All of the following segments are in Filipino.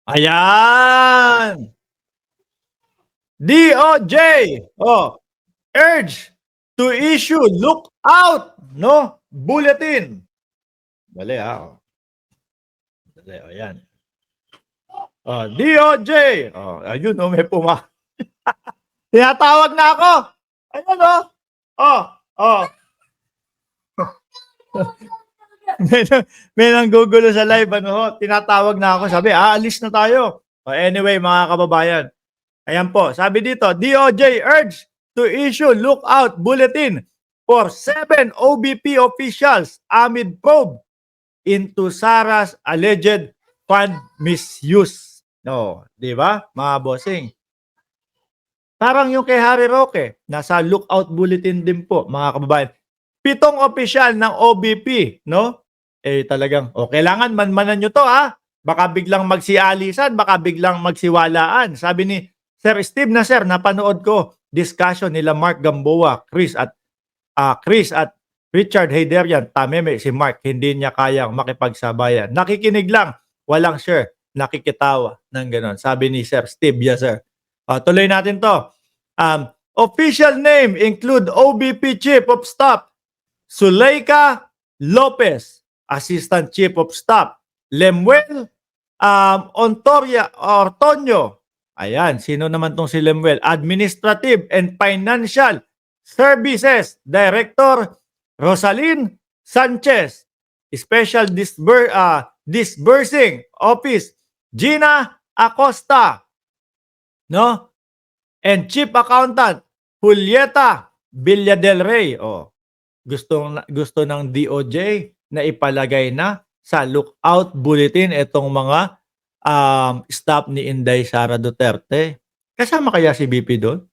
Ayan! DOJ, oh, urge to issue lookout, no, bulletin. Dali, oh. Dali, oh, yan. Oh, DOJ, oh, ayun, oh, may tinatawag na ako. Ayun, oh. Oh, oh. may nanggugulo sa live, ano ho, tinatawag na ako, sabi, aalis na tayo. Anyway, mga kababayan, ayan po, sabi dito, DOJ urge to issue lookout bulletin for 7 OBP officials amid probe into Sara's alleged fund misuse. No, di ba, mga bossing? Parang yung kay Harry Roque, nasa lookout bulletin din po, mga kababayan. 7 opisyal ng OBP, no? Talagang, kailangan manmanan nyo to, ha? Baka biglang magsialisan, baka biglang magsiwalaan. Sabi ni Sir Steve na, sir, napanood ko discussion nila Mark Gamboa, Chris at Richard Heyderian. Tameme, si Mark, hindi niya kayang makipagsabayan. Nakikinig lang, walang share, nakikitawa ng ganon. Sabi ni Sir Steve, yes, sir. Tuloy natin to. Official name include OBP Chief of Staff Zuleika Lopez, Assistant Chief of Staff Lemuel Ortonio. Ayan, sino naman tong si Lemuel? Administrative and Financial Services Director Rosalyn Sanchez. Special Disbursing Office Gina Acosta, no? And Chief Accountant Julieta Villa del Rey. Gusto ng DOJ na ipalagay na sa lookout bulletin itong mga staff ni Inday Sara Duterte. Kasama kaya si BP doon?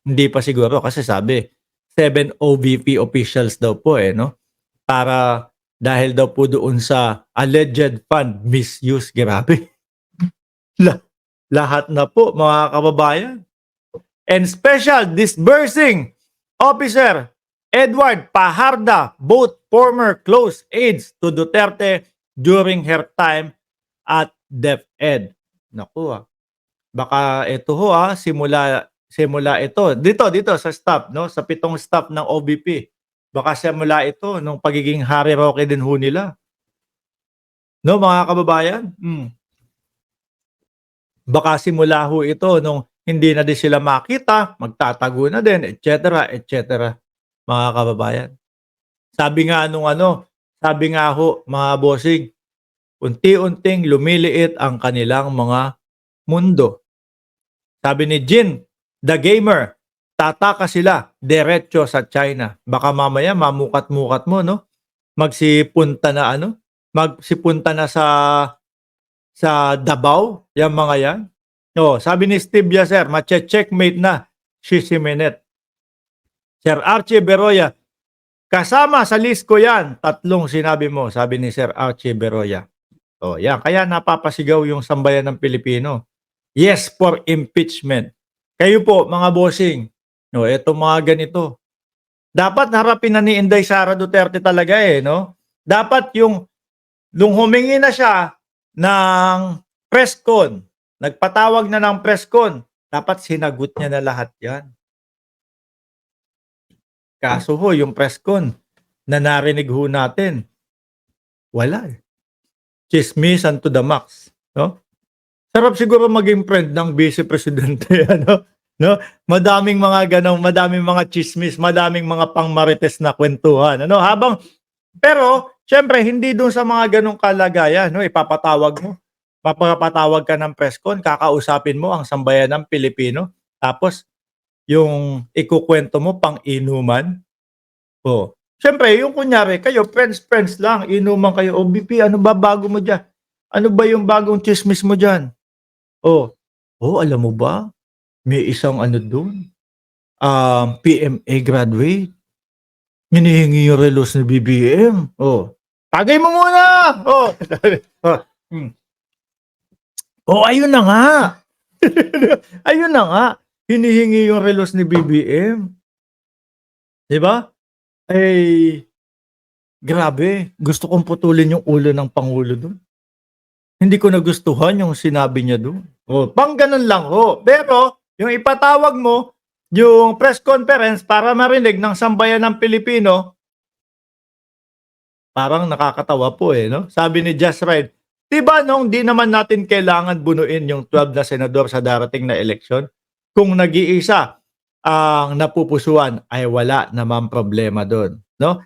Hindi pa siguro kasi sabi 7 OVP officials daw po, no? Para dahil daw po doon sa alleged fund misuse. Grabe. Lahat na po, mga kababayan. And Special Disbursing Officer Edward Paharda, both former close aides to Duterte during her time at DepEd. Naku, baka ito ho, simula ito dito sa staff, no, sa 7 staff ng OBP. Baka simula ito nung pagiging Harry Roque din ho nila. No, mga kababayan? Baka simula ho ito nung hindi na din sila makita, magtatago na din, etc., etc., mga kababayan. Sabi nga sabi nga ho, mga bossing, unti-unting lumiliit ang kanilang mga mundo. Sabi ni Jin, the gamer, tataka sila diretso sa China. Baka mamaya mamukat-mukat mo, no? Magsipunta na sa Davao, yung mga yan. Sabi ni Steve Yasser, mache-checkmate na si Simenet. Sir Archie Beroya, kasama sa list ko yan. 3 sinabi mo, sabi ni Sir Archie Beroya. Yan. Kaya napapasigaw yung sambayan ng Pilipino. Yes for impeachment. Kayo po, mga bossing, eto mga ganito. Dapat harapin na ni Inday Sara Duterte talaga, no? Dapat nung humingi na siya ng press con, nagpatawag na ng press con, dapat sinagot niya na lahat yan. Kaso ho, yung press con na narinig ho natin, wala. Chismisan to the max, no? Sarap siguro maging friend ng Vice Presidente, no? Madaming mga chismis, madaming mga pangmarites na kwentuhan, pero syempre hindi doon sa mga ganong kalagayan, no? Papapatawag ka ng press con, kakausapin mo ang sambayan ng Pilipino, tapos yung ikukwento mo pang inuman. Syempre, yung kunyari kayo friends lang, inuman kayo, OBP, ano ba bago mo diyan? Ano ba yung bagong chismis mo diyan? Alam mo ba? May isang doon, PMA graduate, hinihingi yung relos ni BBM. Tagay mo muna! Ayun na nga. Ayun na nga. Hinihingi yung relos ni BBM. Diba? Grabe. Gusto kong putulin yung ulo ng Pangulo doon. Hindi ko nagustuhan yung sinabi niya dun. Oh, pang-ganun lang ho. Pero yung ipatawag mo yung press conference para marinig ng sambayan ng Pilipino, parang nakakatawa po, eh, 'no? Sabi ni Just Right, "'Di ba nung 'di naman natin kailangan bunuin yung 12 na senador sa darating na eleksyon? Kung nag-iisa ang napupusuan ay wala namang problema dun." 'No?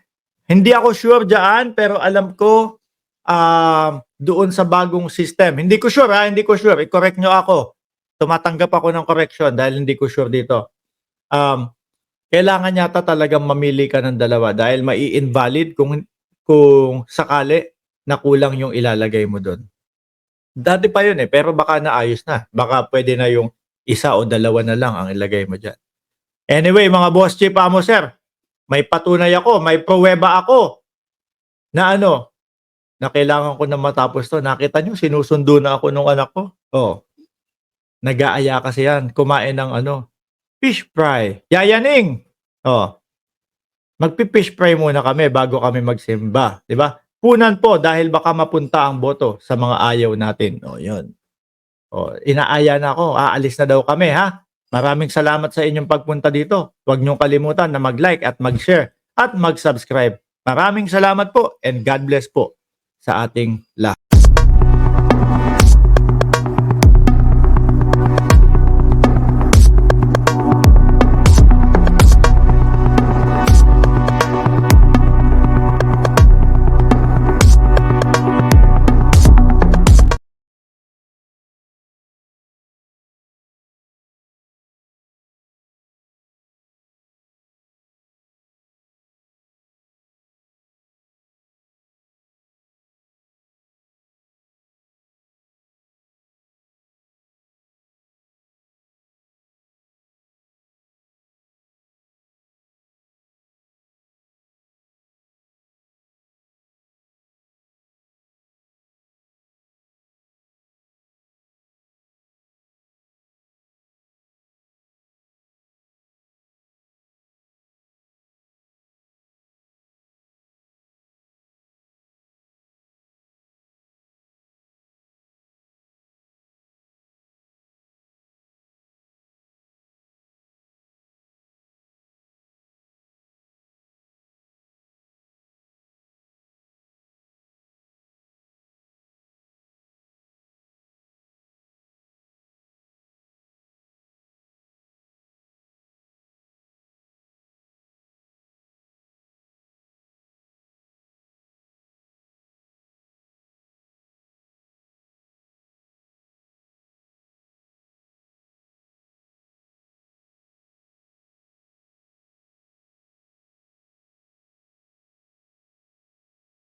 Hindi ako sure diyaan, pero alam ko, doon sa bagong system, hindi ko sure, hindi ko sure, i-correct niyo ako. Tumatanggap ako ng correction dahil hindi ko sure dito. Um, Kailangan yata talagang mamili ka ng dalawa dahil mai-invalid kung sakali na kulang yung ilalagay mo dun. Dati pa yun, eh, pero baka naayos na. Baka puwede na yung isa o dalawa na lang ang ilagay mo diyan. Anyway, mga boss chief, amo sir, may patunay ako, may pruweba ako na ano, na kailangan ko na matapos 'to. Nakita niyo sinusundo na ako nung anak ko. Oh, nag-aaya kasi 'yan kumain ng ano, fish fry. Yayaning, oh, magfi-fish fry muna kami bago kami magsimba, 'di ba? Punan po dahil baka mapunta ang boto sa mga ayaw natin. Oh, 'yun. Oh, inaaya na ako, aalis na daw kami, ha. Maraming salamat sa inyong pagpunta dito. Huwag niyong kalimutan na mag-like at mag-share at mag-subscribe. Maraming salamat po and God bless po sa ating lahat.